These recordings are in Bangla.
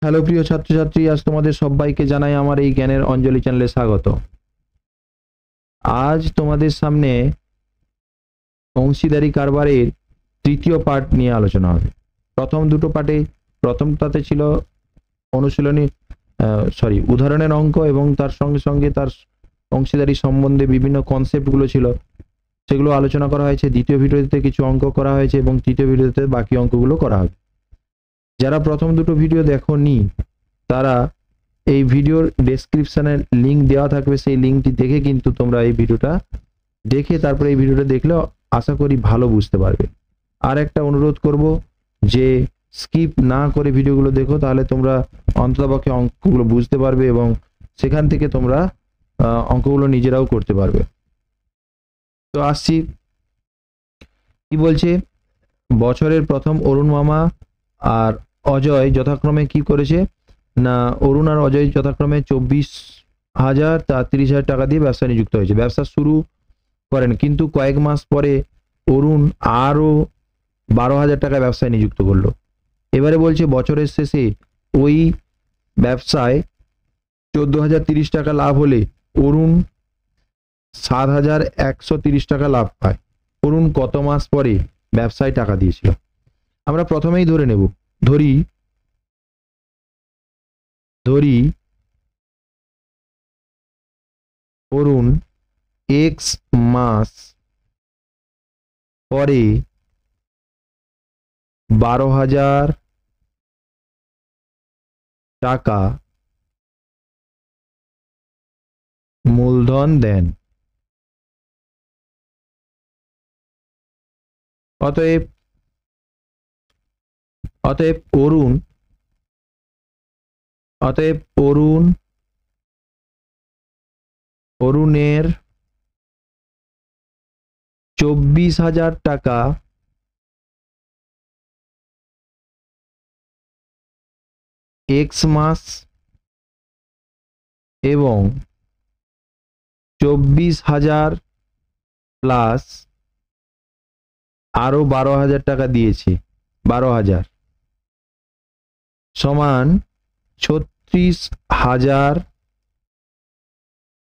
হ্যালো প্রিয় ছাত্রছাত্রী, আজ তোমাদের সবাইকে জানাই আমার এই জ্ঞানের অঞ্জলি চ্যানেলে স্বাগত। আজ তোমাদের সামনে অংশীদারি কারবারের তৃতীয় পার্ট নিয়ে আলোচনা হবে। প্রথম দুটো পার্টে প্রথমটাতে ছিল অনুশীলনী উদাহরণের অঙ্ক এবং তার সঙ্গে সঙ্গে তার অংশীদারি সম্বন্ধে বিভিন্ন কনসেপ্টগুলো ছিল, সেগুলো আলোচনা করা হয়েছে। দ্বিতীয় ভিডিওতে কিছু অঙ্ক করা হয়েছে এবং তৃতীয় ভিডিওতে বাকি অঙ্কগুলো করা হবে। যারা প্রথম দুটো ভিডিও দেখোনি তারা এই ভিডিওর ডেসক্রিপশনে লিংক দেওয়া থাকবে, সেই লিংকটি দেখে কিন্তু তোমরা এই ভিডিওটা দেখে তারপরে এই ভিডিওটা দেখলে আশা করি ভালো বুঝতে পারবে। আর একটা অনুরোধ করব যে স্কিপ না করে ভিডিওগুলো দেখো, তাহলে তোমরা অন্ততপক্ষে অঙ্কগুলো বুঝতে পারবে এবং সেখান থেকে তোমরা অঙ্কগুলো নিজেরাও করতে পারবে। তো আসছি, কি বলছে, বছরের প্রথম অরুণ মামা আর অজয় যথাক্রমে কি করেছে না, অরুণ আর অজয় যথাক্রমে 24,000 আর 30,000 টাকা দিয়ে ব্যবসায় নিযুক্ত হয়েছে। ব্যবসা শুরু করেন, কিন্তু কয়েক মাস পরে অরুণ আরও 12,000 টাকা ব্যবসায় নিযুক্ত করলো। এবারে বলছে বছরের শেষে ওই ব্যবসায় 14,030 টাকা লাভ হলে অরুণ 7,130 টাকা লাভ পায়। অরুণ কত মাস পরে ব্যবসায় টাকা দিয়েছিল? আমরা প্রথমেই ধরে নেব, ধরি অরুণ এক্স মাস পরে 12,000 টাকা মূলধন দেন। অতএব অরুণের 24,000 টাকা এক্স মাস এবং 24,000 প্লাস আরো 12,000 টাকা দিয়েছে, 12,000 সমান 36,000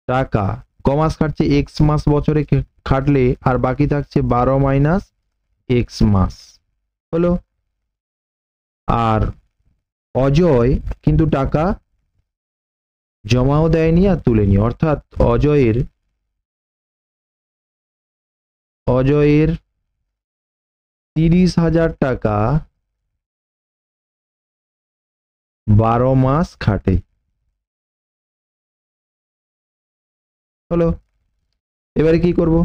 টাকা। কমাস খাটছে এক্স মাস বছরে খাটলে, আর বাকি থাকছে 12 মাইনাস এক্স মাস হলো। আর অজয় কিন্তু টাকা জমাও দেয়নি আর তুলেনি, অর্থাৎ অজয়ের 30,000 টাকা 12 মাস খাটে হলো। এবারে কি করব?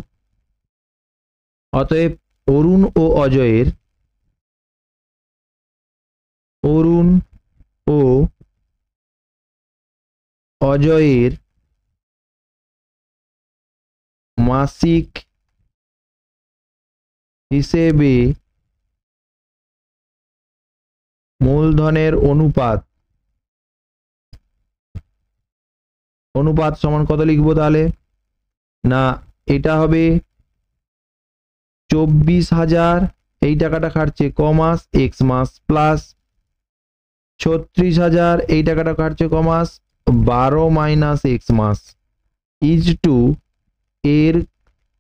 অতএব অরুণ ও অজয়ের মাসিক হিসেবে মূলধনের অনুপাত সমান কত লিখবো তাহলে? না, এটা হবে 24,000 এই টাকাটা খাটছে কমাস এক্স মাস, প্লাস 36,000 এই টাকাটা খাটছে কমাস 12 মাইনাস এক্স মাস, ইজ টু এর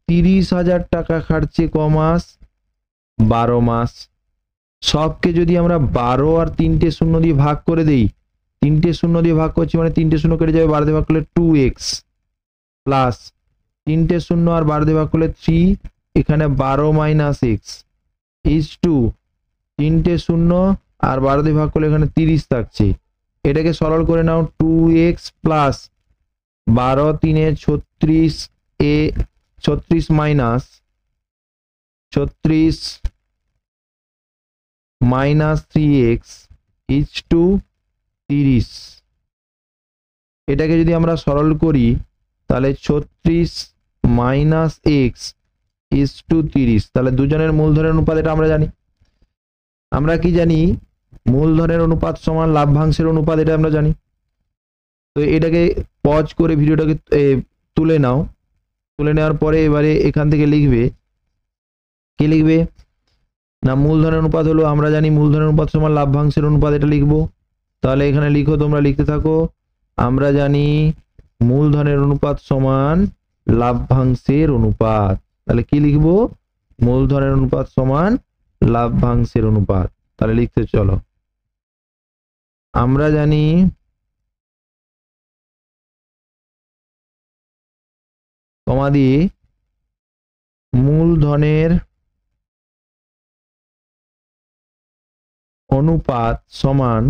30,000 টাকা খাটছে কমাস 12 মাস। সবকে যদি আমরা 12 আর 3টে শূন্য দিয়ে ভাগ করে দেই, 3টে শূন্য দিয়ে ভাগ করছি মানে 3টে শূন্য কেটে যাবে, 12 দিয়ে ভাগ করলে 2x প্লাস 3টে শূন্য আর 12 দিয়ে ভাগ করলে 3, এখানে 12 মাইনাস এক্স ইজ টু 3টে শূন্য আর 12 দিয়ে ভাগ করলে এখানে 30 থাকছে। এটাকে সরল করে নাও, 2x plus 12 3 36 minus 3x is to 30। এটাকে যদি আমরা সরল করি তাহলে 36 মাইনাস এক্স ইজ টু 30। তাহলে দুজনের মূলধনের অনুপাত এটা আমরা জানি। আমরা কি জানি? মূলধনের অনুপাত সমান লাভ্যাংশের অনুপাত, এটা আমরা জানি। তো এটাকে পজ করে ভিডিওটাকে তুলে নাও। তুলে নেওয়ার পরে এবারে এখান থেকে লিখবে, কি লিখবে না, মূলধনের অনুপাত হলো, আমরা জানি মূলধনের অনুপাত সমান লাভ্যাংশের অনুপাত, এটা লিখবো। তাহলে এখানে লিখো, তোমরা লিখতে থাকো। আমরা জানি মূলধনের অনুপাত সমান লাভ্যাংশের অনুপাত। তাহলে কি লিখবো? মূলধনের অনুপাত সমান লাভ্যাংশের অনুপাত। তাহলে লিখতে চলো, আমরা জানি কমা দিয়ে মূলধনের অনুপাত সমান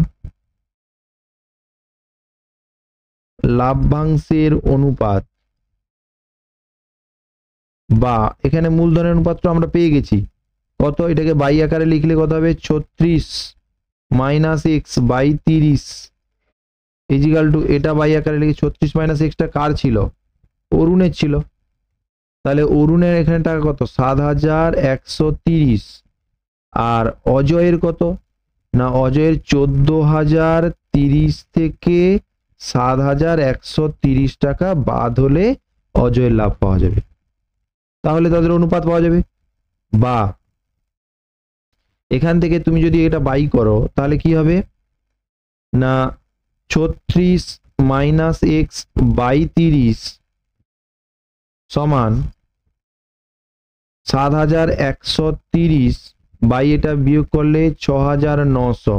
লাভ্যাংশের অনুপাত, বা এখানে মূলধনের অনুপাতটা আমরা পেয়ে গেছি কত, এটাকে বাই আকারে লিখলে কত হবে? 36 minus x by 30 is equal to, এটা বাই আকারে লিখে 36 মাইনাস এক্সটা কার ছিল? অরুণের ছিল। তাহলে অরুণের এখানে টাকা কত? 7130। আর অজয়ের কত? না, অজয়ের 14030 থেকে 7130 টাকা বাদ হলে অজয়ের লাভ পাওয়া যাবে। তাহলে তাদের অনুপাত পাওয়া যাবে। বা এখান থেকে তুমি যদি এটা বাই করো তাহলে কি হবে? না, 36 মাইনাস এক্স বাই 30 সমান 7130 বাই এটা বিয়োগ করলে 6900।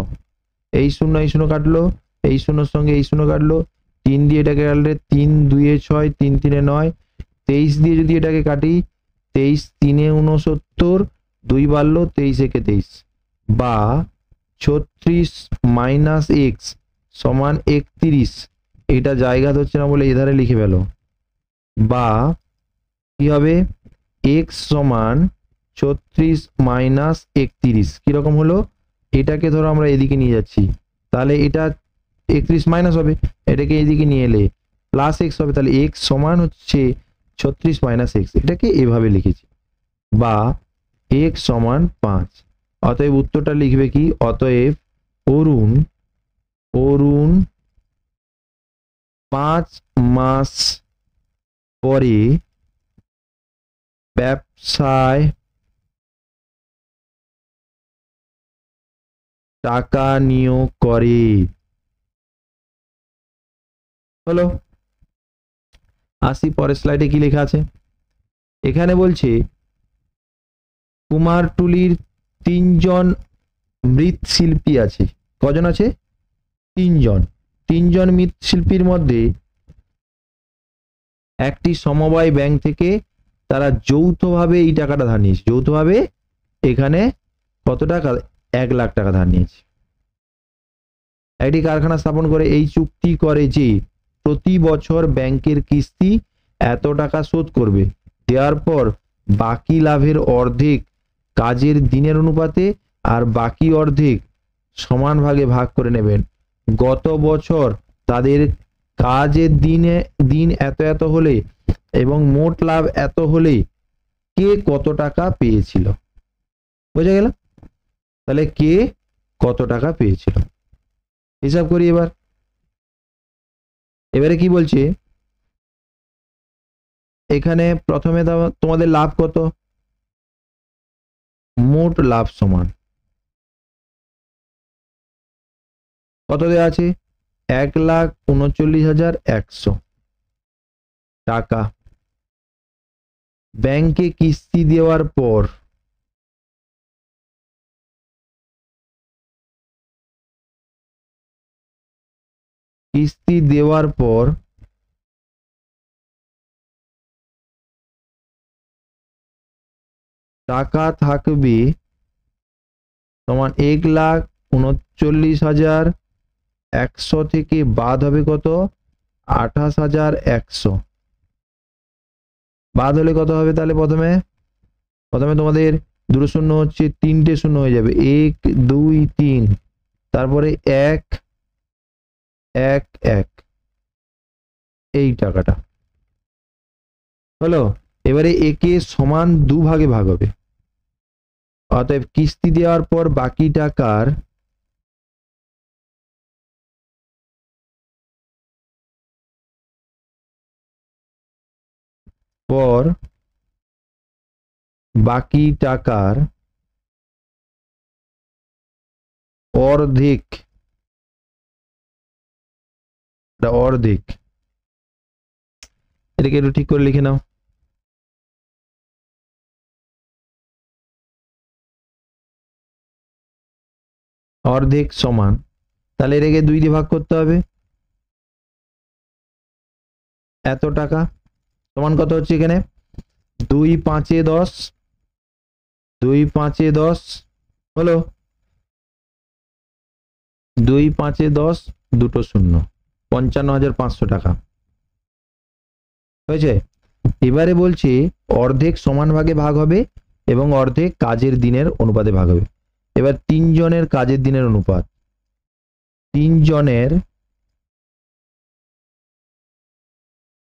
এই শূন্য কাটলো, এই শূন্যর সঙ্গে এই শূন্য কাটলো, 3 দিয়ে এটাকে কাটলে 3 2 6, 3 3 9, 23 দিয়ে যদি এটাকে কাটি 23 3 69, 2 বাড়লো 23 একে 23, বা 36 মাইনাস এক্স সমান 31। এটা জায়গা হচ্ছে না বলে এধারে লিখে ফেলো। বা কি হবে? x সমান 36 মাইনাস 31 কিরকম হলো? এটাকে ধরো আমরা এদিকে নিয়ে যাচ্ছি, তাহলে এটা 31 মাইনাস হবে, এটাকে এদিকে নিয়ে এলে প্লাস এক্স হবে, তাহলে এক্স সমান হচ্ছে 36 মাইনাস এক্স। এটাকে এভাবে লিখেছি। বা এক্স সমান 5। অতএব উত্তরটা লিখবে কি? অতএব অরুণ 5 মাস পরে ব্যবসায় টাকা নিয়োগ করে। হলো। আসি পরের স্লাইডে কি লেখা আছে। এখানে বলছে কুমারটুলির 3 জন মৃৎশিল্পী আছে। কজন আছে? 3 জন। 3 জন মৃৎশিল্পীর মধ্যে একটি সমবায় ব্যাংক থেকে তারা যৌথভাবে এই টাকাটা ধার নিয়েছে। যৌথভাবে এখানে কত টাকা? 1 লাখ টাকা ধার নিয়েছে। একটি কারখানা স্থাপন করে এই চুক্তি করে যে প্রতি বছর ব্যাংকের কিস্তি এত টাকা শোধ করবে, দেওয়ার পর বাকি লাভের অর্ধেক কাজের দিনের অনুপাতে আর বাকি অর্ধেক সমান ভাগে ভাগ করে নেবেন। গত বছর তাদের কাজের দিন এত এত হলে এবং মোট লাভ এত হলে কে কত টাকা পেয়েছিল? বোঝা গেল? তাহলে কে কত টাকা পেয়েছিল হিসাব করি এবার। এবারে কি বলছে, এখানে প্রথমে তোমাদের লাভ কত? মোট লাভ সমান কত দেওয়া আছে? 1,39,100 টাকা। ব্যাংকে কিস্তি দেওয়ার পর টাকা থাকবে তোমার 1,39,100 থেকে বাদ হবে কত? 28,100। বাদ হলে কত হবে? তাহলে প্রথমে তোমাদের দুটো শূন্য হচ্ছে, 3টে শূন্য হয়ে যাবে, 1 2 3, তারপরে 1 1 1, এই টাকাটা হলো। এবারে একে সমান 2 ভাগে ভাগ হবে। অতএব কিস্তি দেওয়ার পর বাকি টাকার অর্ধেক এটা অর্ধেক, এটাকে একটু ঠিক করে লিখে নাও। অর্ধেক সমান, তাহলে এটাকে 2 দিয়ে ভাগ করতে হবে, এত টাকা সমান কত হচ্ছে এখানে 2 5 10, 2 5 10 হলো 2 5 10 দুটো শূন্য, 55,500 টাকা হয়েছে। এবারে বলছে অর্ধেক সমান ভাগে ভাগ হবে এবং অর্ধেক কাজের দিনের অনুপাতে ভাগ হবে। এবার 3 জনের কাজের দিনের অনুপাত, 3 জনের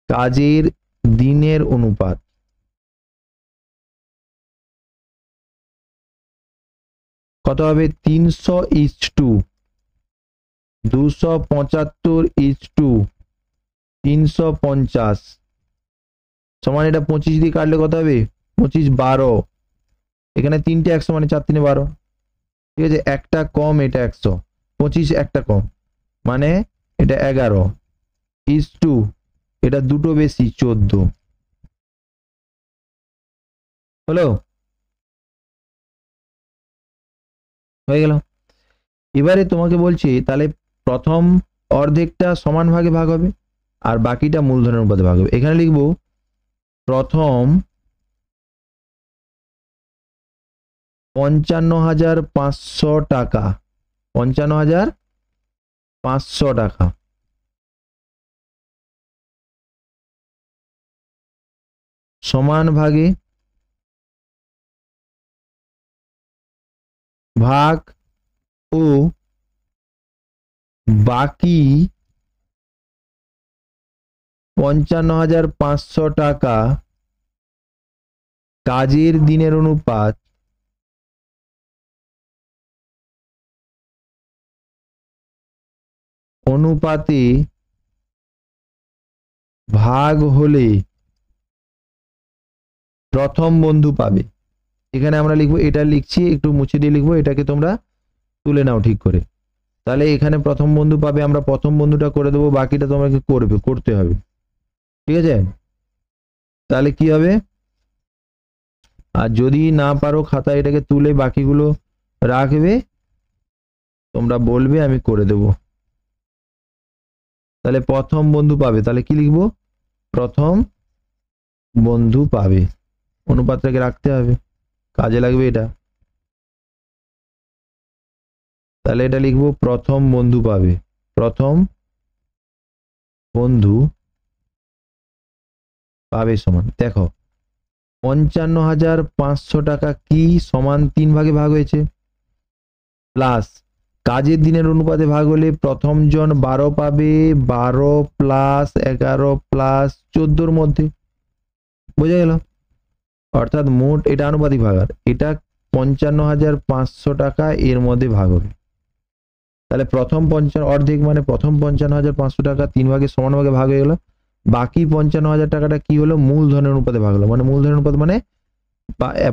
কাজের দিনের অনুপাত কত হবে 300:2, 275:350 সমান, এটা 25 দিয়ে কাটলে কত হবে 25 12, এখানে 3টে 100 মানে 4 3 12, ঠিক আছে, একটা কম এটা 100, 25 একটা কম মানে এটা 11:2, এটা দুটো বেশি 14 হলো, হয়ে গেল। এবারে তোমাকে বলছি তাহলে প্রথম অর্ধেকটা সমান ভাগে ভাগ হবে আর বাকিটা মূলধনের অনুপাতে ভাগ হবে। এখানে লিখবো প্রথম 55,500 টাকা, 55,500 টাকা সমান ভাগে ভাগ ও বাকি 55,500 টাকা কাজের দিনের অনুপাত অনুপাতে ভাগ হলে প্রথম বন্ধু পাবে। এখানে আমরা লিখবো, এটা লিখছি একটু মুছে দিয়ে লিখবো, এটাকে তোমরা তুলে নাও ঠিক করে। তাহলে এখানে প্রথম বন্ধু পাবে, আমরা প্রথম বন্ধুটা করে দেবো, বাকিটা তোমাকে করতে হবে, ঠিক আছে। তাহলে কি হবে, আর যদি না পারো খাতা এটাকে তুলে বাকিগুলো রাখবে, তোমরা বলবে আমি করে দেব। তাহলে প্রথম বন্ধু পাবে, তাহলে কি লিখবো প্রথম বন্ধু পাবে, অনুপাতটাকে রাখতে হবে, কাজে লাগবে এটা। তাহলে এটা লিখবো প্রথম বন্ধু পাবে, প্রথম বন্ধু পাবে সমান, দেখো 55,500 টাকা কি সমান 3 ভাগে ভাগ হয়েছে, প্লাস কাজের দিনের অনুপাতে ভাগ হলে প্রথম জন 12 পাবে, 12 প্লাস 11 প্লাস 14 মধ্যে, বোঝা গেল। অর্থাৎ মোট এটা আনুপাতিক ভাগ, আর এটা 55,500 টাকা এর মধ্যে ভাগ হবে। তাহলে প্রথম অর্ধেক মানে প্রথম 55,500 টাকা 3 ভাগে সমান ভাগে ভাগ হয়ে গেল, বাকি 55,000 টাকাটা কি হলো মূলধনের অনুপাতে ভাগ হলো, মানে মূলধনের অনুপাত মানে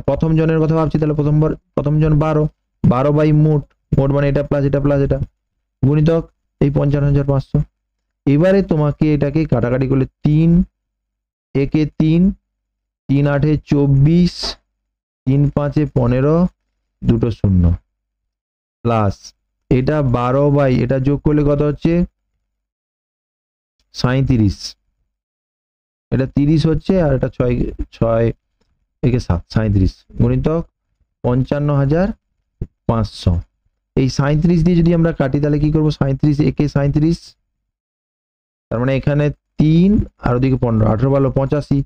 প্রথম জনের কথা ভাবছি, তাহলে প্রথম জন 12 বাই মোট, মোট মানে এটা প্লাস এটা প্লাস এটা গুণিতক এই 55,500। এবারে তোমাকে এটাকে কাটাকাটি করলে 3 একে 3, 3 8 24, 3 5 15, দুটো শূন্য প্লাস এটা 12 বাই এটা যোগ করলে কত হচ্ছে 37, এটা 30 হচ্ছে আর এটা 6 একে 7, 37 গুণিতক 55,500। এই 37 দিয়ে যদি আমরা কাটি তাহলে কি করবো 37 একে 37, তার মানে এখানে 3 আর ওদিকে 15, 18 ভালো 85,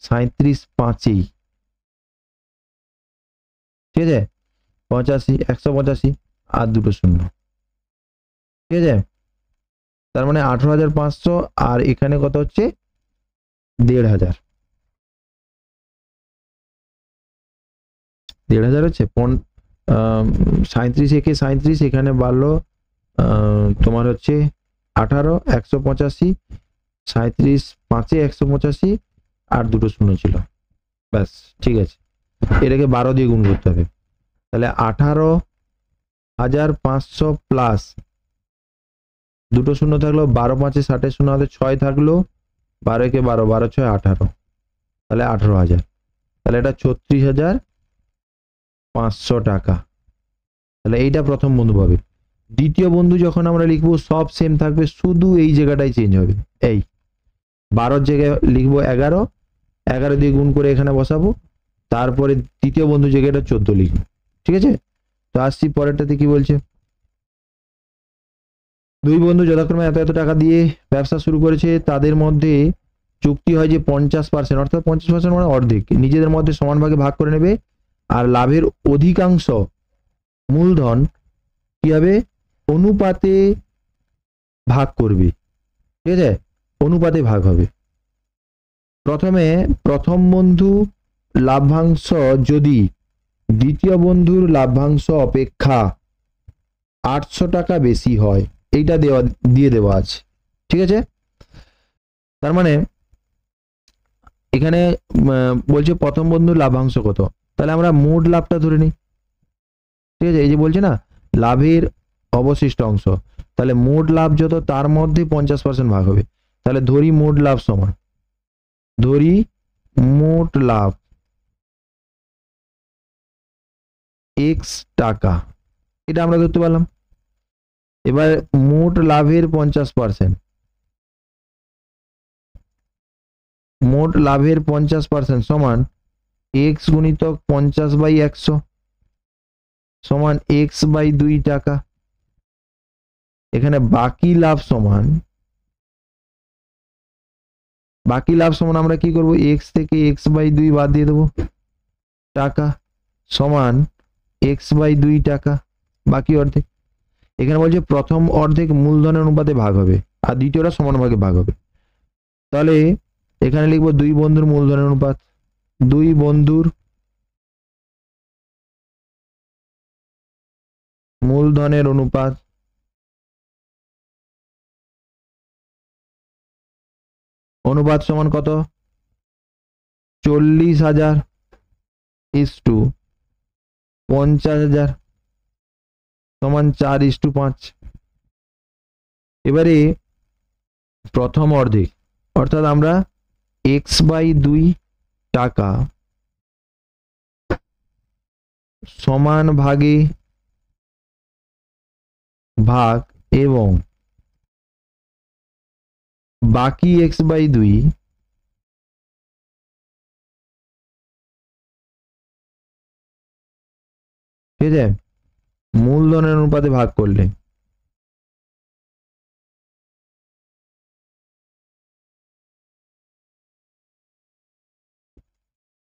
37 5, ঠিক আছে 85, 185 আর দুটো শূন্য, ঠিক আছে। তার মানে 18,500 আর এখানে কত হচ্ছে 1,500, 1,500 হচ্ছে 37 একে 37, এখানে বাড়লো তোমার হচ্ছে 18, 185, 37 5 185 আর দুটো শূন্য ছিল, ব্যাস ঠিক আছে। এটাকে 12 দিয়ে গুণ করতে হবে, তাহলে 18,500 প্লাস দুটো শূন্য থাকলো, 12 5 60 শূন্য হাতে 6 থাকলো, 12 কে 12, 12 6 18, তাহলে 18,000। তাহলে এটা 36,500 টাকা। তাহলে এইটা প্রথম বন্ধু পাবে। দ্বিতীয় বন্ধু যখন আমরা লিখবো সব সেম থাকবে, শুধু এই জায়গাটাই চেঞ্জ হবে। এই 12 জায়গায় লিখবো 11, 11 দিয়ে গুণ করে এখানে বসাবো, তারপরে তৃতীয় বন্ধু জায়গাটা 14 লিখবো। ঠিক আছে, তো আসছি পরেরটাতে কি বলছে। দুই বন্ধু যথাক্রমে এত এত টাকা দিয়ে ব্যবসা শুরু করেছে, তাদের মধ্যে চুক্তি হয় যে 50%, অর্থাৎ 50% মানে অর্ধেক, নিজেদের মধ্যে সমান ভাগে ভাগ করে নেবে, আর লাভের অধিকাংশ মূলধন কি হবে, অনুপাতে ভাগ করবে। ঠিক আছে, অনুপাতে ভাগ হবে। প্রথমে প্রথম বন্ধু লাভ্যাংশ যদি দ্বিতীয় বন্ধুর লাভ্যাংশ অপেক্ষা 800 টাকা বেশি হয়, এইটা দিয়ে দেওয়া আছে। ঠিক আছে, তার মানে এখানে বলছে প্রথম বন্ধুর লাভ্যাংশ কত, তাহলে আমরা মোট লাভটা ধরে নিই। ঠিক আছে, এই যে বলছে না লাভের অবশিষ্ট অংশ, তাহলে মোট লাভ যত তার মধ্যে 50% ভাগ হবে। তাহলে ধরি মোট লাভ সমান, ধরি মোট লাভ x টাকা, এটা আমরা ধরতে পারলাম। এবার মোট লাভের 50%, মোট লাভের 50% সমান x গুণিতক 50/100 সমান x/2 টাকা। এখানে বাকি লাভ সমান আমরা কি করব, x থেকে x/2 বাদ দিয়ে দেবো, টাকা সমান x/2 টাকা, বাকি অর্ধেক। এখানে বলছে প্রথম অর্ধেক মূলধনের অনুপাতে ভাগ হবে, আর দ্বিতীয়টা সমান ভাগে ভাগ হবে। তাহলে এখানে লিখবো দুই বন্ধুর মূলধনের অনুপাত, দুই বন্ধুর মূলধনের অনুপাত সমান কত, 40,000 ইস্টু 50,000 সমান 4:5। এবারে প্রথম অর্ধেক, অর্থাৎ আমরা x/2 টাকা সমান ভাগে ভাগ এবং বাকি x/2 ঠিক আছে মূলধনের অনুপাতে ভাগ করলে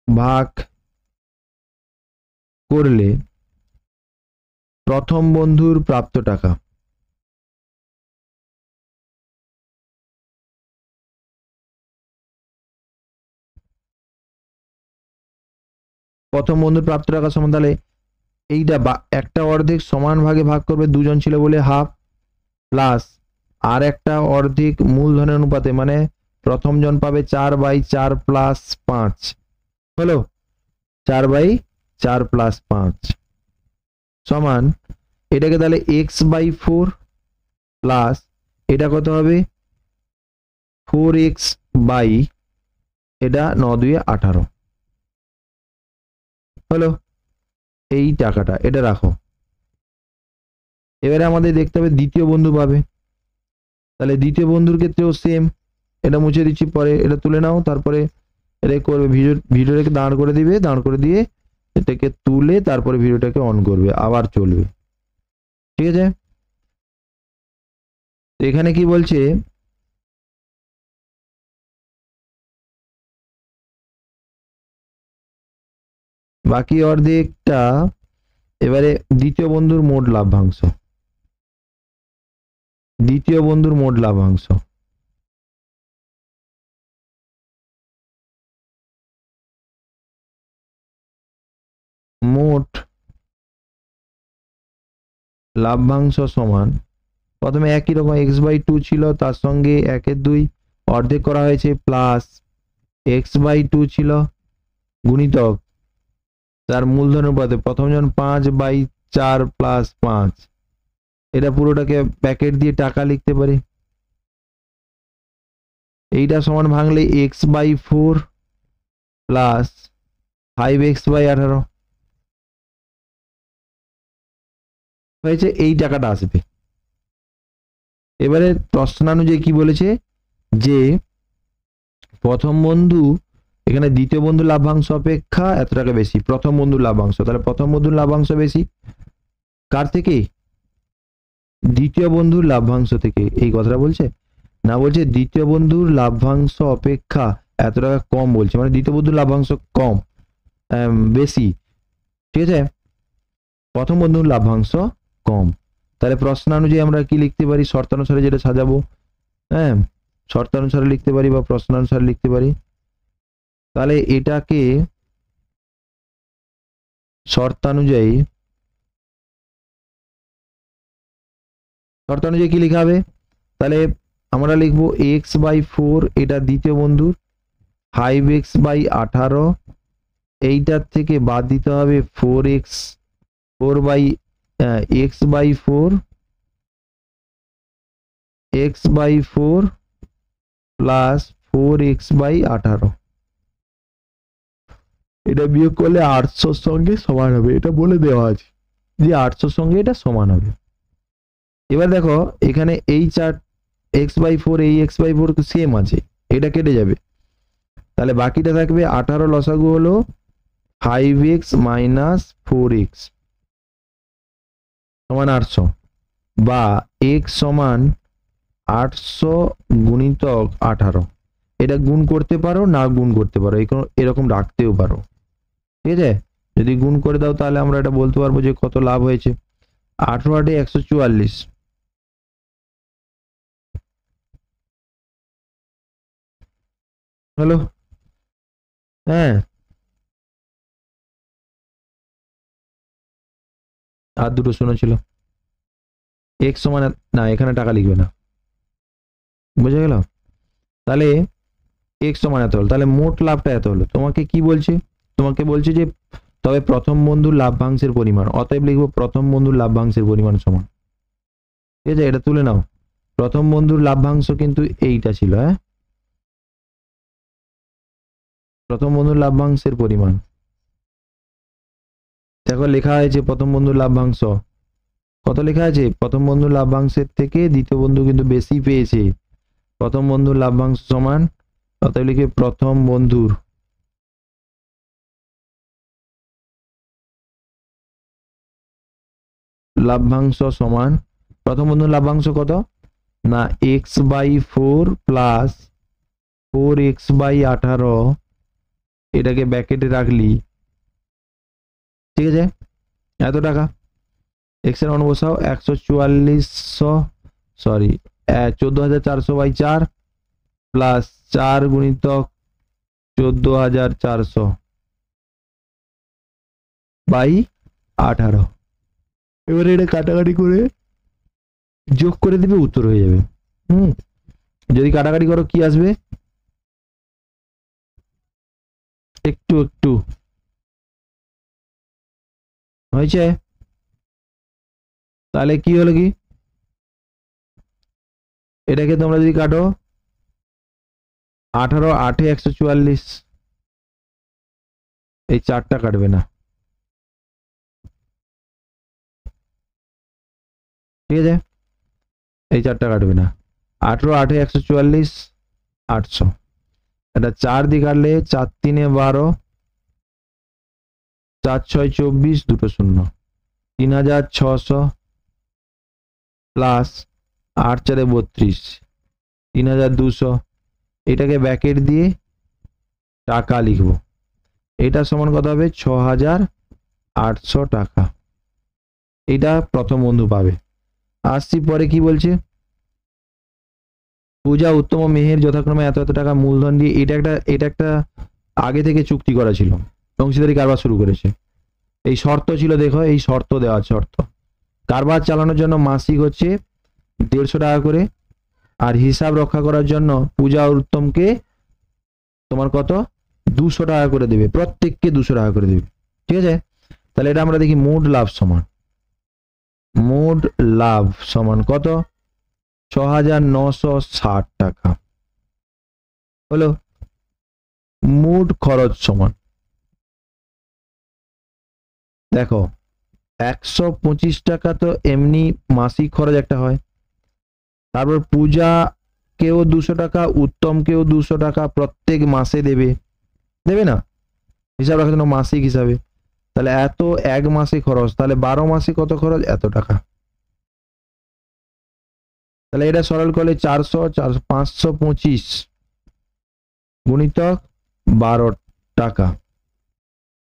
ভাগ করলে প্রথম বন্ধুর প্রাপ্ত টাকা, প্রথম বন্ধুর প্রাপ্ত টাকা সমান, তাহলে এইটা একটা অর্ধেক সমান ভাগে ভাগ করবে, দুজন ছিল বলে হাফ, প্লাস আর একটা অর্ধেক মূলধনের অনুপাতে, মানে প্রথম জন পাবে 4/4 প্লাস 5, হলো 4/4 প্লাস 5 সমান এটাকে তাহলে x/4 প্লাস এটা কত হবে 4x বাই এটা 9 × 2 = 18, হলো এই টাকাটা, এটা রাখো। এবারে আমাদের দেখতে হবে দ্বিতীয় বন্ধু পাবে, তাহলে দ্বিতীয় বন্ধুর ক্ষেত্রেও সেম, এটা মুছে দিচ্ছি, পরে এটা তুলে নাও, তারপরে এটা করবে, ভিডিওটাকে দাঁড় করে দিবে, দাঁড় করে দিয়ে এটাকে তুলে তারপরে ভিডিওটাকে অন করবে, আবার চলবে। ঠিক আছে, তো এখানে কি বলছে, বাকি অর্ধেকটা এবারে দ্বিতীয় বন্ধুর মোট লাভ্যাংশ, দ্বিতীয় বন্ধুর মোট লাভ্যাংশ মোট লাভ্যাংশ সমান, প্রথমে একই রকম x/2 ছিল, তার সঙ্গে 1/2 অর্ধেক করা হয়েছে, প্লাস x/2 ছিল গুণিতক তার মূলধনের অনুপাতে প্রথম জন 5/4 প্লাস 5 এটা পুরোটাকে ব্র্যাকেট দিয়ে টাকা লিখতে পারি। এইটা সমান ভাঙলে x/4 প্লাস 5x/18 হয়েছে, এই টাকাটা আসবে। এবারে প্রশ্নানুযায়ী কি বলেছে যে প্রথম বন্ধু এখানে দ্বিতীয় বন্ধুর লাভ্যাংশ অপেক্ষা এত টাকা বেশি, প্রথম বন্ধুর লাভ্যাংশ, তাহলে প্রথম বন্ধুর লাভ্যাংশ বেশি কার থেকে? দ্বিতীয় বন্ধুর লাভ্যাংশ থেকে। এই কথাটা বলছে না, বলছে দ্বিতীয় বন্ধুর লাভ্যাংশ অপেক্ষা এত টাকা কম বলছে, মানে দ্বিতীয় বন্ধুর লাভ্যাংশ কম বেশি, ঠিক আছে, প্রথম বন্ধুর লাভ্যাংশ কম। তাহলে প্রশ্নানুযায়ী আমরা কি লিখতে পারি? শর্তানুসারে যেটা সাজাবো, হ্যাঁ, শর্তানুসারে লিখতে পারি বা প্রশ্নানুসারে লিখতে পারি। তাহলে এটাকে শর্তানুযায়ী কি লেখা হবে? তাহলে আমরা লিখবো x/4, এটা দ্বিতীয় বন্ধুর, 5x/18, এইটার থেকে বাদ দিতে হবে x/4 প্লাস 4x/18, এটা বিয়োগ করলে 800 সঙ্গে সমান হবে, এটা বলে দেওয়া আছে যে 800 সঙ্গে এটা সমান হবে। এবার দেখো এখানে এই চার x/4, এই x/4 সেম আছে, এটা কেটে যাবে, তাহলে বাকিটা থাকবে 18 লসাগু হলো 5x মাইনাস 4x সমান 800, বা x সমান 800 গুণিতক 18। এটা গুণ করতে পারো, না গুণ করতে পারো, এরকম রাখতেও পারো, ঠিক আছে। যদি গুণ করে দাও তাহলে আমরা এটা বলতে পারবো যে কত লাভ হয়েছে। 18 8 144 হলো, হ্যাঁ। আর দুটো শূন্য ছিল, x সমান, না এখানে টাকা লিখবে না, বুঝে গেল? তাহলে x সমান এত হলো, তাহলে মোট লাভটা এত হলো। তোমাকে কি বলছে? তোমাকে বলছে যে তবে প্রথম বন্ধুর লাভ্যাংশের পরিমাণ, অতএব লিখবো প্রথম বন্ধুর লাভ্যাংশের পরিমাণ সমান, ঠিক আছে, এটা তুলে নাও। প্রথম বন্ধুর লাভ্যাংশ কিন্তু এইটা ছিল, হ্যাঁ, প্রথম বন্ধুর লাভ্যাংশের পরিমাণ দেখো লেখা হয়েছে, প্রথম বন্ধুর লাভ্যাংশ কত লেখা আছে? প্রথম বন্ধুর লাভ্যাংশের থেকে দ্বিতীয় বন্ধু কিন্তু বেশি পেয়েছে, প্রথম বন্ধুর লাভ্যাংশ সমান, অতএব লিখে প্রথম বন্ধুর লাভ্যাংশ সমান, প্রথম বন্ধুর লাভ্যাংশ কত না x/4 প্লাস 4x/18, এটাকে ব্র্যাকেটে রাখলি, ঠিক আছে, এত টাকা। x এর মান বসাও, 14,400/4 প্লাস 4 গুণিতক 14,400/18। এবারে এটা কাটাকাটি করে যোগ করে দিবে, উত্তর হয়ে যাবে। যদি কাটাকাটি করো কি আসবে? একটু হয়েছে, তাহলে কি হলো কি, এটাকে তোমরা যদি কাটো 18 8 144, এই 4টা কাটবে না, ঠিক আছে, এই 4টা কাটবে না, 18 8 144 800, এটা 4 দিয়ে কাটলে 4 3 12, 4 6 24, দুটো শূন্য, 3600 প্লাস 8 4 32, 3200, এটাকে ব্র্যাকেট দিয়ে টাকা লিখবো, এটা সমান কত হবে? 6800 টাকা। এটা প্রথম বন্ধু পাবে। আসছি পরে কি বলছে, পূজা, উত্তম ও মেহের যথাক্রমে এত এত টাকা মূলধন দিয়ে, এটা একটা আগে থেকে চুক্তি করা ছিল, অংশীদারি কারবার শুরু করেছে, এই শর্ত ছিল, দেখো এই শর্ত দেওয়া আছে, শর্ত কারবার চালানোর জন্য মাসিক হচ্ছে 150 টাকা করে, আর হিসাব রক্ষা করার জন্য পূজা আর উত্তমকে তোমার কত 200 টাকা করে দেবে, প্রত্যেককে 200 টাকা করে দেবে, ঠিক আছে। তাহলে এটা আমরা দেখি মোট লাভ সমান, মোট লাভ সমান কত? 6,960 টাকা হলো। মোট খরচ সমান, দেখো 125 টাকা তো এমনি মাসিক খরচ একটা হয়, তারপর পূজা কেও 200 টাকা, উত্তম কেও 200 টাকা প্রত্যেক মাসে দেবে, দেবে না? হিসাব রাখার জন্য মাসিক হিসাবে, তাহলে এত এক মাসে খরচ, তাহলে 12 মাসে কত খরচ? এত টাকা। তাহলে এটা সরল করলে 525 গুণিতক 12 টাকা,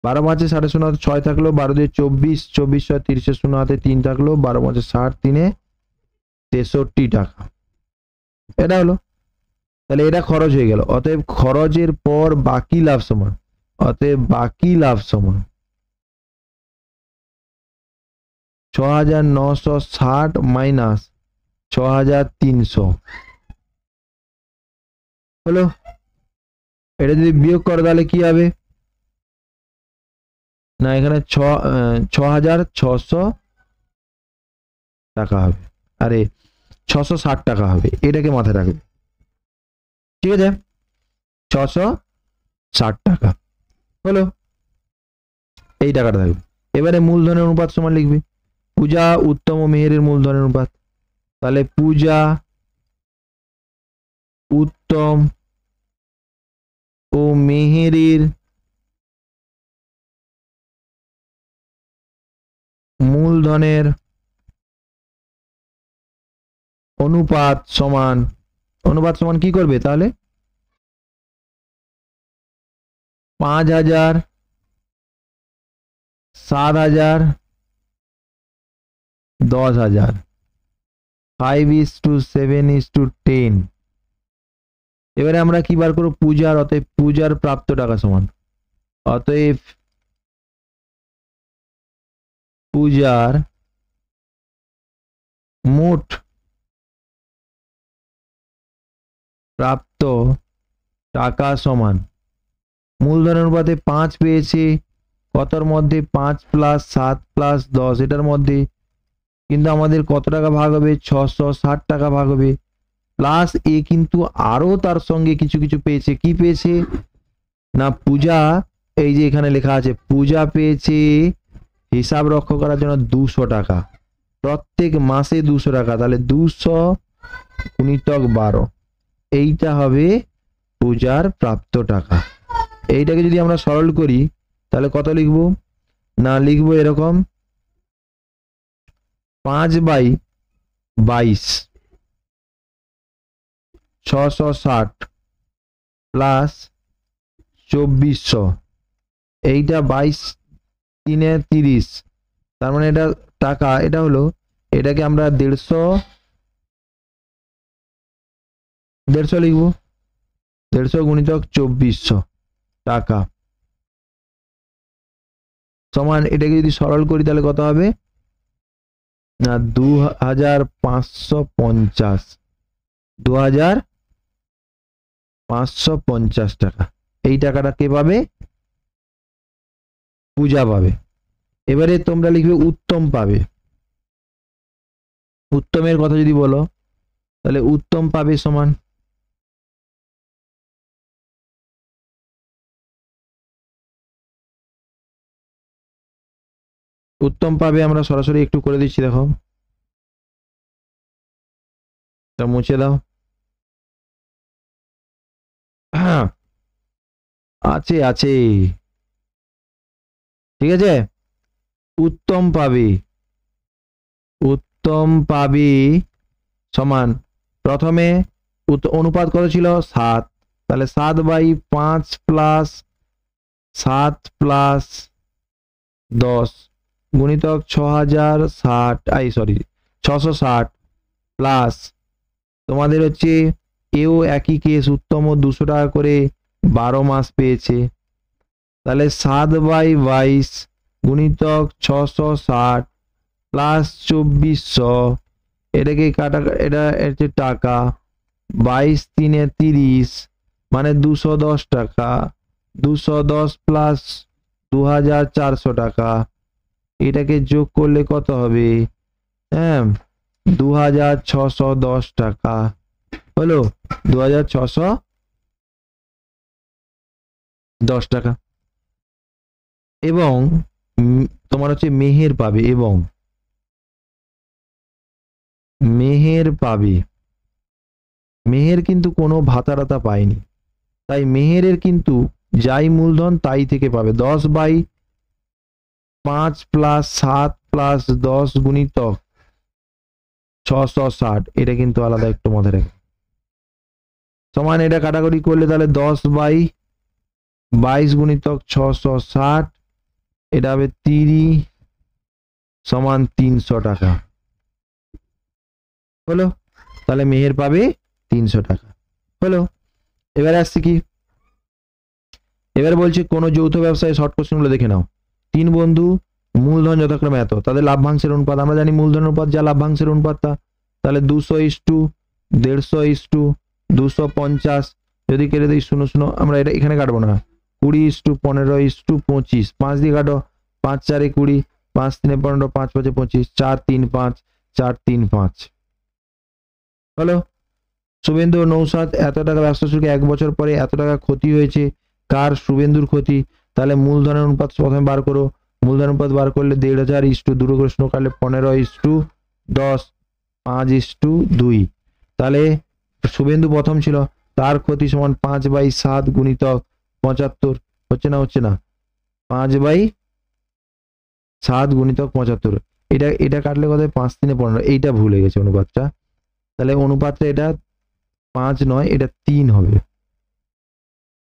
12 মাসে 0.5 6 থাকলো, 12 দিয়ে 24, 24 30 শূন্য হাতে 3 থাকলো, 12 মাসে 60, 3 63 টাকা। এটা হলো, তাহলে এটা খরচ হয়ে গেল। অতএব খরচের পর বাকি লাভ সমান, অতএব বাকি লাভ সমান 6,960 মাইনাস 6,300 হলো। এটা যদি বিয়োগ করে তাহলে কি হবে? না, এখানে 6,600 টাকা হবে, আরে 660 টাকা হবে, এটাকে মাথায় রাখবে, ঠিক আছে? 660 টাকা হলো, এই টাকাটা থাকবে। এবারে মূলধনের অনুপাত সমান লিখবে, পূজা, উত্তম ও মেহেরের মূলধনের অনুপাত, তাহলে পূজা, উত্তম ও মেহেরের মূলধনের অনুপাত সমান, অনুপাত সমান কি করবে তাহলে? 5,000, 7,000, 10,000, 5:7:10। এবারে আমরা কি বার করব? পূজার, অতএব পূজার প্রাপ্ত টাকা সমান, অতএব পূজার মোট প্রাপ্ত টাকা সমান, মূলধনের অনুপাতে 5 পেয়েছে, কতর মধ্যে? 5 + 7 + 10, এটার মধ্যে, কিন্তু আমাদের কত টাকা ভাগ হবে? 660 টাকা ভাগ হবে, প্লাস এ কিন্তু আরো তার সঙ্গে কিছু কিছু পেয়েছে। কি পেয়েছে না? পূজা, এই যে এখানে লেখা আছে পূজা পেয়েছে হিসাব রক্ষা করার জন্য 200 টাকা, প্রত্যেক মাসে 200 টাকা, তাহলে 200 গুণিতক 12, এইটা হবে পূজার প্রাপ্ত টাকা। এইটাকে যদি আমরা সরল করি তাহলে কত লিখবো? না, লিখবো এরকম 5/22 660 প্লাস 2400, এইটা 22×3 = 30, তার মানে এটা টাকা, এটা হলো, এটাকে আমরা 150 লিখবো, 150 গুণিতক 2400 টাকা সমান, এটাকে যদি সরল করি তাহলে কত হবে? না, 2,550, 2,550 টাকা। এই টাকাটা কে পাবে? পূজা পাবে। এবারে তোমরা লিখবে উত্তম পাবে। উত্তমের কথা যদি বলো তাহলে উত্তম পাবে সমান, উত্তম পাবে, আমরা সরাসরি একটু করে দিচ্ছি, দেখো, মুছে দাও, আছে আছে, ঠিক আছে। উত্তম পাবে, উত্তম পাবে সমান, প্রথমে অনুপাত কত ছিল? 7, তাহলে 7/5 + 7 + 10 গুণিতক 660 প্লাস তোমাদের হচ্ছে এও একই কেস, উত্তমও 200 টাকা করে 12 মাস পেয়েছে, তাহলে 7/22 গুণিতক 660 প্লাস 2400, এটাকে কাটা, এটা হচ্ছে টাকা, 22×3 = 30, মানে 210 টাকা, 210 প্লাস 2,400 টাকা, এটাকে যোগ করলে কত হবে? হ্যাঁ, 2610 টাকা হলো, 2610 টাকা। এবং তোমার হচ্ছে মেহের পাবে, এবং মেহের পাবে, মেহের কিন্তু কোনো ভাতারাতা পায়নি, তাই মেহেরের কিন্তু যাই মূলধন তাই থেকে পাবে। 10/5 প্লাস 7 প্লাস 10 গুণিতক 660, এটা কিন্তু আলাদা একটু মাথায় রাখবে। সমান এটা কাটাকুটি করলে তাহলে 10/22 গুণিতক 660, এটা হবে 30 সমান 300 টাকা হলো। তাহলে মেহের পাবে 300 টাকা হলো। এবারে আসছে কি, এবারে বলছে কোন যৌথ ব্যবসায় শর্ট কোশ্চেনগুলো দেখে নাও। 3 বন্ধু, মূলধন যথাক্রমে এত, তাদের লাভ্যাংশের অনুপাত আমরা জানি, মূলধন অনুপাত যা লাভ্যাংশের অনুপাত তা, তাহলে 200:150 250, যদি কেটে দিই 0 আমরা এটা এখানে কাটবো না, 20:15:25, 5 দিয়ে কাটো, 5 4 20, 5 3 15, 5 5 25, 4 3 5, 4 3 5 হলো। শুভেন্দু ও নৌসাদ এত টাকা ব্যবসা শুরু 1 বছর পরে এত টাকা ক্ষতি হয়েছে, কার? শুভেন্দুর ক্ষতি। তাহলে মূলধনের অনুপাত প্রথমে বার করো, মূলধন অনুপাত বার করলে 1500 দুটো প্রশ্ন কাটলে 15:10, 5:2। তাহলে শুভেন্দু প্রথম ছিল, তার ক্ষতি সমান 5/7 গুণিতক 75, হচ্ছে না? হচ্ছে না। 5/7 গুণিতক 75, এটা কাটলে কত? 5 3 15, এইটা ভুলে গেছে অনুপাতটা। তাহলে অনুপাতটা এটা 5 নয়, এটা 3 হবে,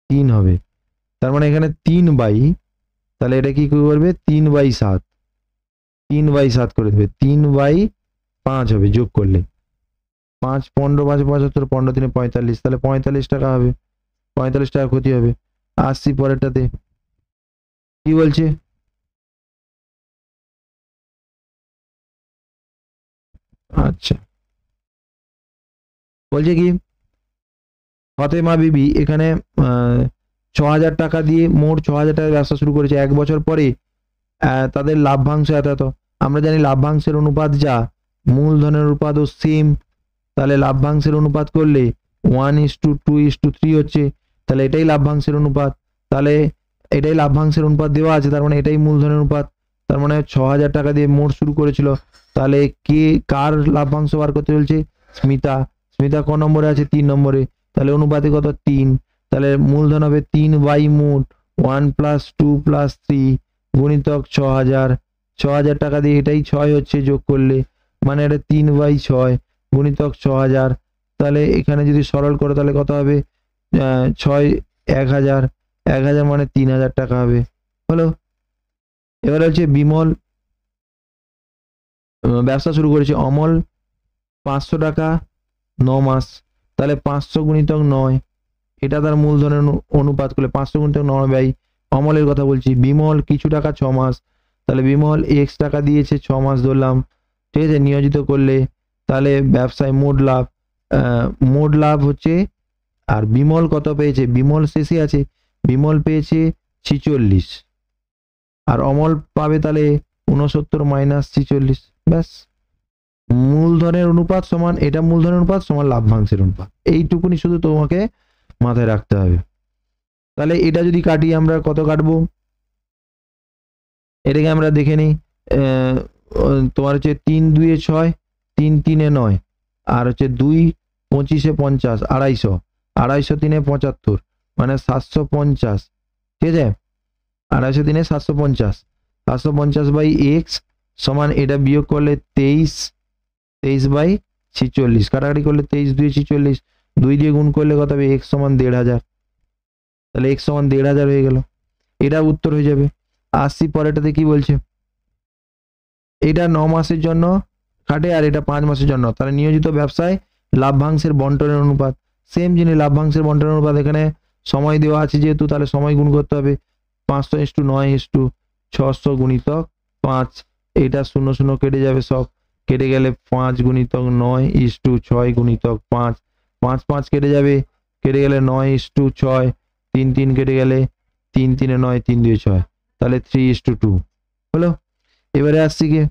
3 হবে। তার মানে এখানে 3 তাহলে এটা কি করবে? 3/7, 3/7 করে দেবে, 3/5 হবে যোগ করলে, 5 15 5 75, 15 3 45, তাহলে 45 টাকা হবে, 45 টাকা ক্ষতি হবে। আসছি পরেরটাতে, কি বলছে? আচ্ছা, বলছে কি, ফতেমা বিবি এখানে 6,000 টাকা দিয়ে মোট 6,000 টাকার ব্যবসা শুরু করেছে। 1 বছর পরে তাদের লাভ্যাংশ এত এত। আমরা জানি লাভ্যাংশের অনুপাত যা, মূলধনের অনুপাতও সেম, তাহলে লাভ্যাংশের অনুপাত করলে 1:2:3 হচ্ছে, তাহলে এটাই লাভ্যাংশের অনুপাত। তাহলে এটাই লাভ্যাংশের অনুপাত দেওয়া আছে, তার মানে এটাই মূলধনের অনুপাত। তার মানে 6,000 টাকা দিয়ে মোট শুরু করেছিল, তাহলে কে কার লাভ্যাংশ বার করতে চলছে? স্মিতা। স্মিতা ক নম্বরে আছে? 3 নম্বরে। তাহলে অনুপাতে কত? 3। তাহলে মূলধন হবে 3/মোট 1 + 2 + 3 গুণিতক 6,000। 6,000 টাকা দিয়ে এটাই 6 হচ্ছে যোগ করলে, মানে এটা 3/6 গুণিতক 6,000। তাহলে এখানে যদি সরল করো তাহলে কত হবে? 6 1000, 1000 মানে 3,000 টাকা হবে হলো। এবার হচ্ছে বিমল ব্যবসা শুরু করেছে, অমল 500 টাকা 9 মাস, তাহলে 500 গুণিতক 9, এটা তার মূলধনের অনুপাত করলে 500 গুণিতক 9 অমলের কথা বলছি। বিমল কিছু টাকা 6 মাস, তাহলে বিমল x টাকা দিয়েছে 6 মাস ধরলাম, ঠিক আছে, নিয়োজিত করলে, তাহলে ব্যবসায় মোট লাভ হচ্ছে, আর বিমল কত পেয়েছে? বিমল শেষে আছে, বিমল পেয়েছে 46, আর অমল পাবে তাহলে 69 - 46, ব্যাস। মূলধনের অনুপাত সমান, এটা মূলধনের অনুপাত সমান লাভ্যাংশের অনুপাত, এইটুকুনি শুধু তোমাকে মাথায় রাখতে হবে। তাহলে এটা যদি কাটি আমরা কত কাটবো, এটাকে আমরা দেখে নিই। তোমার হচ্ছে 3 2 6, 3 3 9, আর হচ্ছে 2 25 50, 250, 250 3 75, মানে 750, ঠিক আছে, 250 3 750, 750/x সমান, এটা বিয়োগ করলে 23/46, কাটাকাটি করলে 23 2 46, 2 দিয়ে গুণ করলে কত হবে? x সমান 1,500, তাহলে x সমান 1,500 হয়ে গেল, এটা উত্তর হয়ে যাবে। আসছি পরেরটাতে, কি বলছে? এটা 9 মাসের জন্য খাটে আর এটা 5 মাসের জন্য, তাহলে নিয়োজিত ব্যবসায় লাভ্যাংশের বন্টনের অনুপাত সেম জিনিস, লাভ্যাংশের বন্টনের অনুপাত এখানে সময় দেওয়া আছে যেহেতু, তাহলে সময় গুণ করতে হবে, 500:9:600 গুণিতক 5, এটা 0 0 কেটে যাবে, সব কেটে গেলে 5 গুণিতক 9:6 গুণিতক 5, 5 5 কেটে যাবে, কেটে গেলে 9:6, 3 3 কেটে গেলে 3 3 9, 3 2 6, তাহলে 3:2 হলো। এবারে আসছি কি,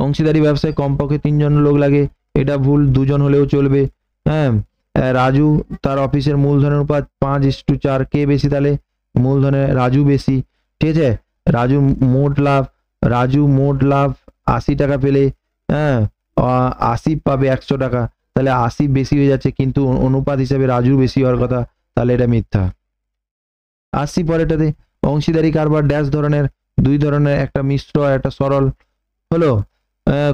অংশীদারি ব্যবসায় কমপক্ষে 3 জন লোক লাগে, এটা ভুল, 2 জন হলেও চলবে। হ্যাঁ, রাজু তার অফিসের মূলধনের অনুপাত 5:4, কে বেশি? তাহলে মূলধনের রাজু বেশি। ঠিক আছে, রাজু মোট লাভ 80 টাকা পেলে, হ্যাঁ 80 পাবে 100 টাকা, তাহলে 80 বেশি হয়ে যাচ্ছে, কিন্তু অনুপাত হিসেবে রাজুর বেশি হওয়ার কথা, তাহলে এটা মিথ্যা। 80 পরেরটাতে, অংশীদারি কারবার ড্যাশ ধরনের? 2 ধরনের, একটা মিশ্র আর একটা সরল। হলো,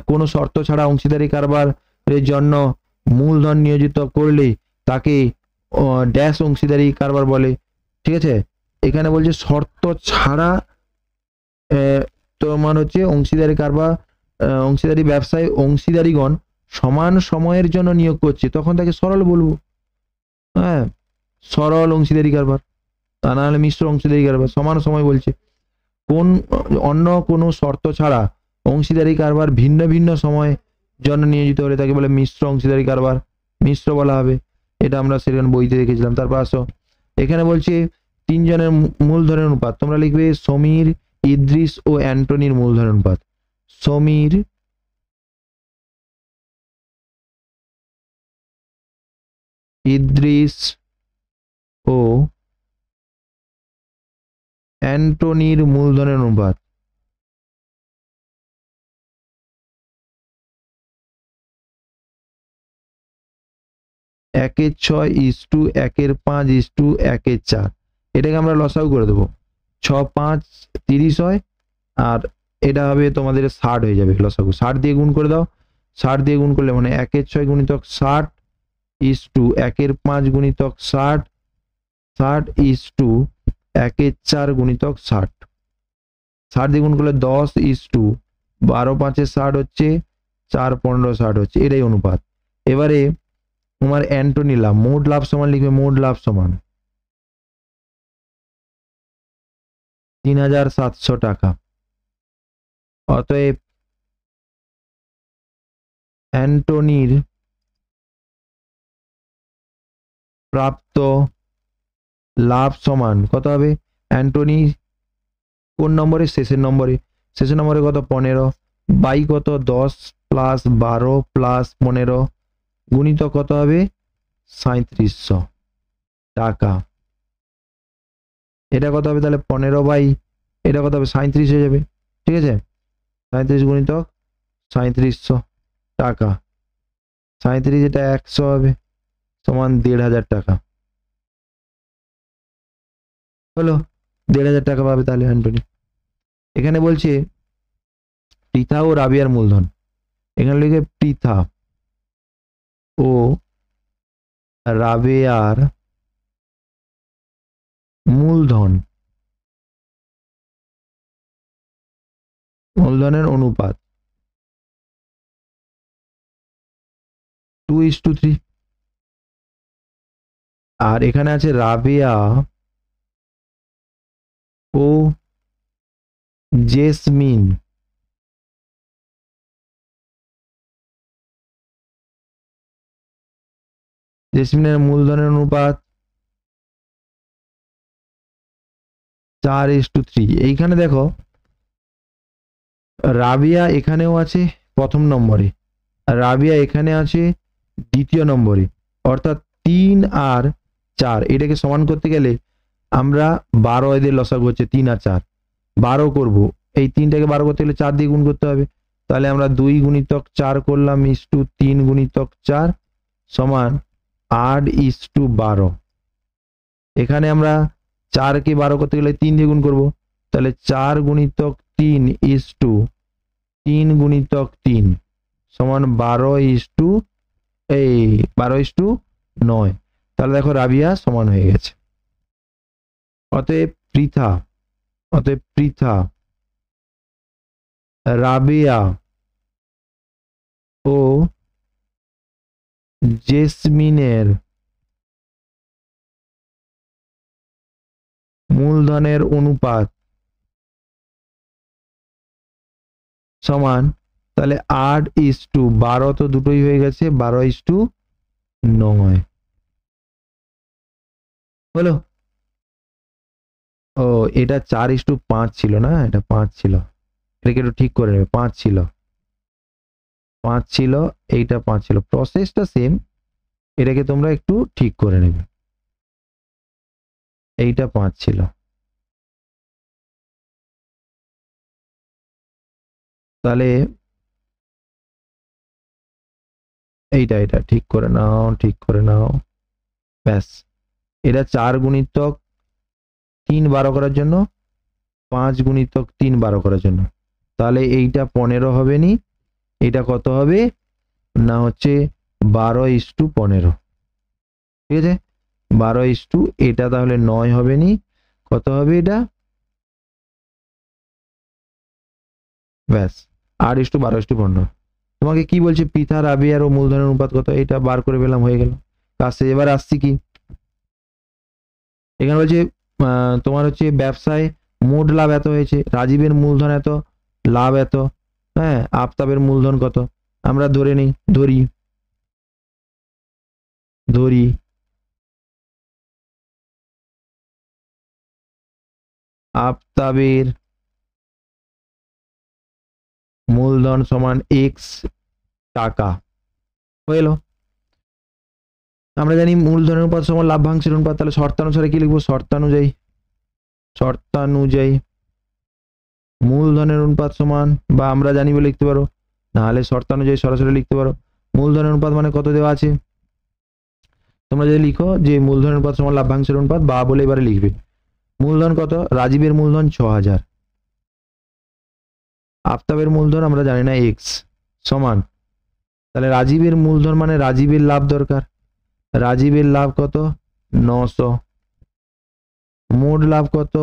কোনো শর্ত ছাড়া অংশীদারি কারবারের জন্য মূলধন নিয়োজিত করলে তাকে ড্যাশ অংশীদারি কারবার বলে। ঠিক আছে, এখানে বলছে শর্ত ছাড়া তোমার হচ্ছে অংশীদারি কারবার, অংশীদারি ব্যবসায় অংশীদারিগণ সমান সময়ের জন্য নিয়োগ করছে, তখন তাকে সরল বলবো। হ্যাঁ, সরল অংশীদারি কারবার, তা না হলে মিশ্র অংশীদারি কারবার। সমান সময় বলছে, কোন অন্য কোনো শর্ত ছাড়া অংশীদারি কারবার ভিন্ন ভিন্ন সময় জন্য নিয়োজিত হলে তাকে বলে মিশ্র অংশীদারি কারবার, মিশ্র বলা হবে। এটা আমরা সেখানে বইতে দেখেছিলাম। তারপর আসো, এখানে বলছে 3 জনের মূলধনের অনুপাত, তোমরা লিখবে সমীর, ইদ্রিস ও অ্যান্টনির মূলধনের অনুপাত। সমীর, ইদ্রিস ও অ্যান্টনির মূলধনের অনুপাত। একের 6:1:5:1:4, এটাকে আমরা লসাগু করে দেবো। 6×5 30 হয়, আর এটা হবে তোমাদের 60 হয়ে যাবে লসাগু। 60 দিয়ে গুণ করে দাও, 60 দিয়ে গুণ করলে মানে 1/6 গুণিতক 60 1/5 গুণিতক 60, 60 1/4 গুণিতক 60। 60 দিয়ে গুণ করলে 10 12×5 60 হচ্ছে, 4×15 60 হচ্ছে, এটাই অনুপাত। এবারে তোমার অ্যান্টনি লাভ, মোট লাভ সমান লিখবে, মোট লাভ সমান 3,700 টাকা। অতএব অ্যান্টনির প্রাপ্ত লাভ সমান কত হবে? অ্যান্টনি কোন নম্বরে? শেষের নম্বরে। শেষের নম্বরে কত? 15 বাই কত? 10 প্লাস 12 প্লাস 15 গুণিত কত হবে? 3700 টাকা। এটা কত হবে তাহলে? 15 বাই এটা কত হবে? 37 হয়ে যাবে। ঠিক আছে, 37 গুণিতক 3700 টাকা, 37 এটা 100 হবে, সমান 1,500 টাকা। হলো, 1,500 টাকা পাবে তাহলে অ্যান্টনি। এখানে বলছে পৃথা ও রাবিয়ার মূলধন, এখানে লিখে পৃথা ও রাবেয়ার মূলধন, মূলধনের অনুপাত 2:3। আর এখানে আছে রাবেয়া ও জেসমিন, জেসমিনের মূলধনের অনুপাত 4:3। এইখানে দেখো রাবিয়া এখানেও আছে প্রথম নম্বরে, আর রাবিয়া এখানে আছে দ্বিতীয় নম্বরে, অর্থাৎ 3 আর 4 এটাকে সমান করতে গেলে আমরা 12 এদের লসাগু হচ্ছে 3 আর 4, 12 করব। এই 3টাকে 12 করতে গেলে 4 দিয়ে গুণ করতে হবে, তাহলে আমরা 2 গুণিতক 4 করলাম 3 গুণিতক 4 সমান 8:12। এখানে আমরা 4 কে 12 করতে গেলে 3 দিয়ে গুণ করব, তাহলে 4 গুণিতক 3 3 গুণিতক 3 সমান 12:9। তাহলে দেখো রাবিয়া সমান হয়ে গেছে। অতএব পৃথা, রাবিয়া ও জেসমিনের মূলধনের অনুপাত সমান, তাহলে 8:12 তো দুটোই হয়ে গেছে, 12:9 হলো। ও এটা 4:5 ছিল না, এটা 5 ছিল, এটাকে একটু ঠিক করে নেবে, 5 ছিল। 5 ছিল, এইটা 5 ছিল, প্রসেসটা সেম, এটাকে তোমরা একটু ঠিক করে নেবে। এইটা 5 ছিল, তাহলে এটা ঠিক করে নাও, ঠিক করে নাও, ব্যাস। এটা 4 গুণিতক 3 12 করার জন্য, 5 গুণিতক 3 12 করার জন্য, তাহলে এইটা 15 হবে নি, এটা কত হবে না হচ্ছে 12:15, ঠিক আছে, 12 এটা তাহলে 9 হবে নি, কত হবে এটা, ব্যাস 8:12:15। তোমাকে কি বলছে, পিতা রাবিয়ার ও মূলধনের অনুপাত কত, এটা বার করে পেলাম, হয়ে গেল কাছে। এবার আসছি কি, এখানে বলছে তোমার হচ্ছে ব্যবসায় মোট লাভ এত হয়েছে, রাজীবের মূলধন এত, লাভ এত, হ্যাঁ, আফতাবের মূলধন কত, আমরা ধরে নিই, ধরি আফতাবের মূলধন সমান এক্স টাকা, হলো। আমরা জানি মূলধনের অনুপাত সমান লাভ্যাংশের অনুপাত, তাহলে শর্তানুসারে কি লিখবো, শর্তানুযায়ী মূলধনের অনুপাত সমান, বা আমরা জানি বলে লিখতে পারো, নাহলে শর্তানুযায়ী সরাসরি লিখতে পারো। মূলধনের অনুপাত মানে কত দেওয়া আছে, তোমরা যদি লিখো যে মূলধনের অনুপাত সমান লাভ্যাংশের অনুপাত, বা বলে এবারে লিখবে মূলধন কত, রাজীবের মূলধন 6000, আফতাবের মূলধন আমরা জানি না এক্স, সমান, তাহলে রাজীবের মূলধন মানে রাজীবের লাভ দরকার, রাজীবের লাভ কত 900, মোট লাভ কত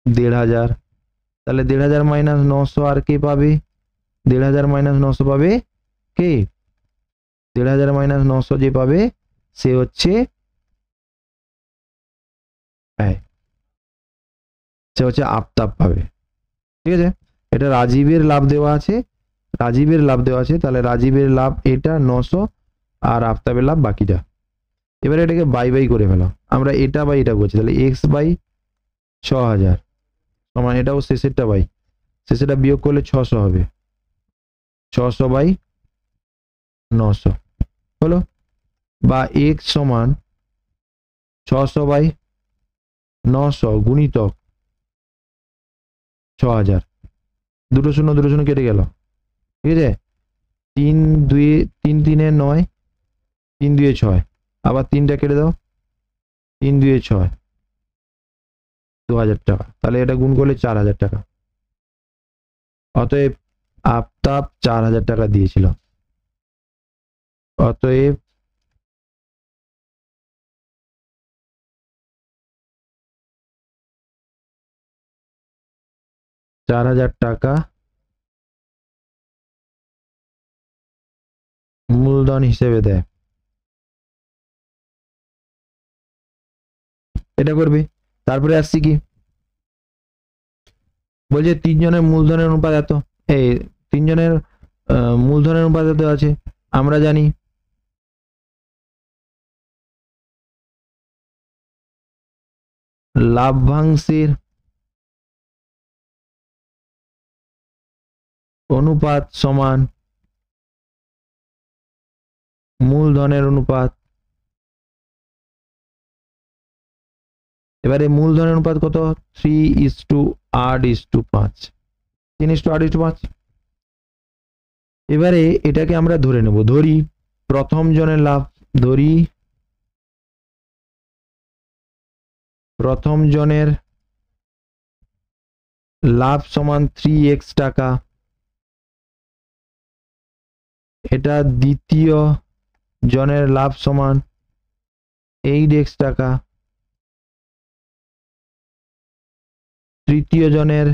1500, তাহলে 1500 মাইনাস 900 আর কে পাবে, 1500 মাইনাস 900 পাবে কে, 1500 মাইনাস 900 যে পাবে সে হচ্ছে আফতাব পাবে, ঠিক আছে। এটা রাজীবের লাভ দেওয়া আছে, তাহলে রাজীবের লাভ এটা 900 আর আফতাবের লাভ বাকিটা। এবারে এটাকে বাই করে ফেলাম, আমরা এটা বাই এটা করছি, তাহলে এক্স বাই 6000 সমান, এটাও শেষেরটা বাই, শেষেরটা বিয়োগ করলে 600 হবে, 600 বাই 900 হলো, বা এক্স সমান 600 বাই 900 গুণিতক 6000, দুটো শূন্য কেটে গেল, ঠিক আছে, 3 2 3 3 9, 3 2 6, আবার 3টা কেটে দাও, 3 2 6, 2000 টাকা, তাহলে এটা গুণ করলে 4000 টাকা, অতএব আফতাব 4000 টাকা দিয়েছিল, অতএব টাকা মূলধন হিসেবে দেয়, এটা করবে। তারপরে আসছি কি, বলছে 3 জনের মূলধনের অনুপাত এত, এই 3 জনের মূলধনের অনুপাত এত আছে, আমরা জানি লাভ্যাংশের অনুপাত সমান মূলধনের অনুপাত, এবারে মূলধনের অনুপাত কত, 3:8:5, 3:8:5। এবারে এটাকে আমরা ধরে নেব, ধরি প্রথম জনের লাভ, ধরি প্রথম জনের লাভ সমান 3x টাকা, এটা দ্বিতীয় জনের লাভ সমান 8x টাকা, তৃতীয় জনের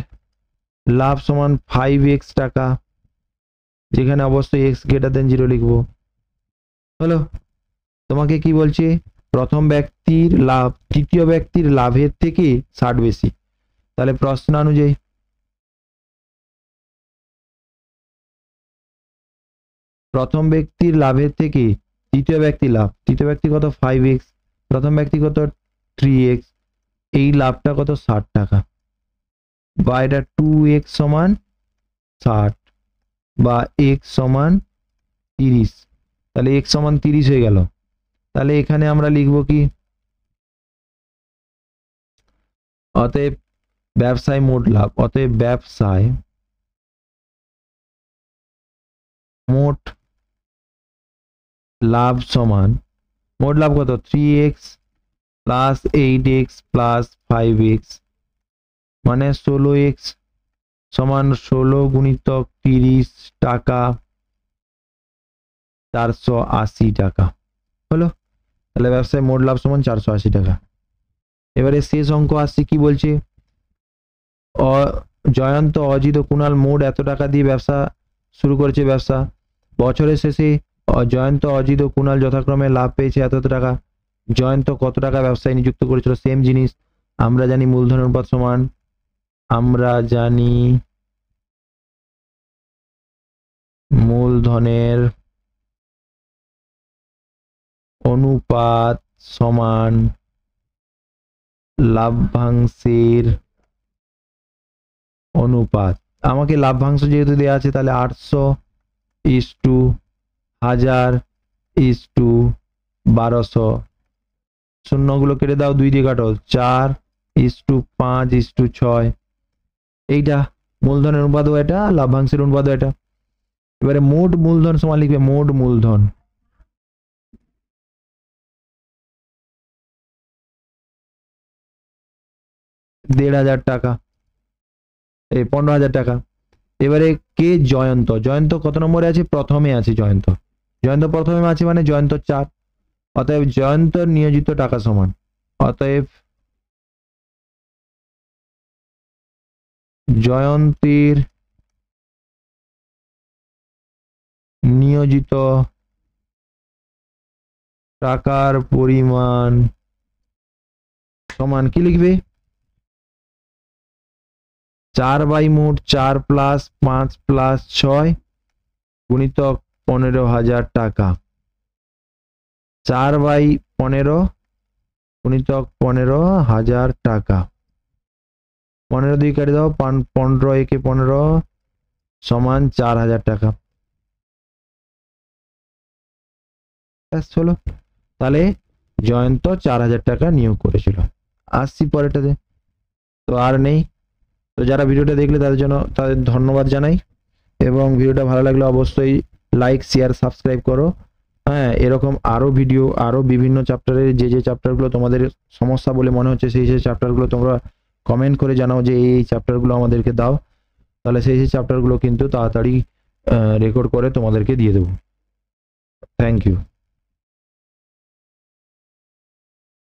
লাভ সমান 5x টাকা, যেখানে অবশ্যই x গ্রেটার দেন 0 লিখবো, হলো। তোমাকে কি বলছে, প্রথম ব্যক্তির লাভ তৃতীয় ব্যক্তির লাভের থেকে 60 বেশি, তাহলে প্রশ্ন অনুযায়ী প্রথম ব্যক্তির লাভের থেকে তৃতীয় ব্যক্তির লাভ, তৃতীয় ব্যক্তি কত 5x, প্রথম ব্যক্তি কত 3x, এই লাভটা কত 60 টাকা, বা এটা 2x সমান 60, বা x সমান 30, তাহলে x সমান 30 হয়ে গেল। তাহলে এখানে আমরা লিখব কি, অতএব ব্যবসায় মোট লাভ, অতএব ব্যবসায় মোট লাভ সমান, মোট লাভ কত, 3x plus 8x plus 5x মানে 16x সমান 16 গুণিতক 30 টাকা 480 টাকা হলো। তাহলে ব্যবসায় মোট লাভ সমান 480 টাকা। এবারে শেষ অঙ্ক আসছে, কি বলছে, জয়ন্ত, অজিত ও কুণাল মোট এত টাকা দিয়ে ব্যবসা শুরু করেছে। ব্যবসা বছরের শেষে জয়ন্ত, অজিত ও কুণাল যথাক্রমে লাভ পেয়েছে এত টাকা। জয়ন্ত কত টাকা ব্যবসায় নিযুক্ত করেছিল, সেম জিনিস। আমরা জানি মূলধনের অনুপাত সমান, আমরা জানি মূলধনের অনুপাত সমান লাভ্যাংশের অনুপাত। আমাকে লাভ্যাংশ যেহেতু দেওয়া আছে, তাহলে 800:1000:1200, শূন্যগুলো কেটে দাও, 2 দিয়ে কাটো, 4:5:6। এইটা মূলধনের অনুপাতও এটা, লাভ্যাংশের অনুপাতও এটা। এবারে মোট মূলধন সমান লিখবে, মোট মূলধন টাকা, 15,000 টাকা। এবারে কে, জয়ন্ত। জয়ন্ত কত নম্বরে আছে, প্রথমে আছে জয়ন্ত। জয়ন্ত প্রথমে আছে মানে জয়ন্ত 4, অতএব জয়ন্তর নিয়োজিত টাকা সমান, অতএব জয়ন্তীর নিয়োজিত টাকার পরিমাণ সমান, কি লিখবে, 4/মোট 4 প্লাস 5 প্লাস 6 গুণিতক 15,000 টাকা। 4/15 গুণিতক 15,000 টাকা। 15 দিয়ে কেটে দাও, 15 একে 15 সমান 4,000 টাকা। হলো, তাহলে জয়ন্ত 4,000 টাকা নিয়োগ করেছিল। আসছি পরেরটাতে, তো আর নেই। তো যারা ভিডিওটা দেখলে তাদের জন্য তাদের ধন্যবাদ জানাই, এবং ভিডিওটা ভালো লাগলে অবশ্যই লাইক, শেয়ার, সাবস্ক্রাইব করো। হ্যাঁ, এরকম আরো ভিডিও, আরো বিভিন্ন চ্যাপ্টারের যে চ্যাপ্টারগুলো তোমাদের সমস্যা বলে মনে হচ্ছে, সেই চ্যাপ্টারগুলো তোমরা কমেন্ট করে জানাও যে এই চ্যাপ্টারগুলো আমাদেরকে দাও, তাহলে সেই চ্যাপ্টারগুলো কিন্তু তাড়াতাড়ি রেকর্ড করে তোমাদেরকে দিয়ে দেবো। Thank you.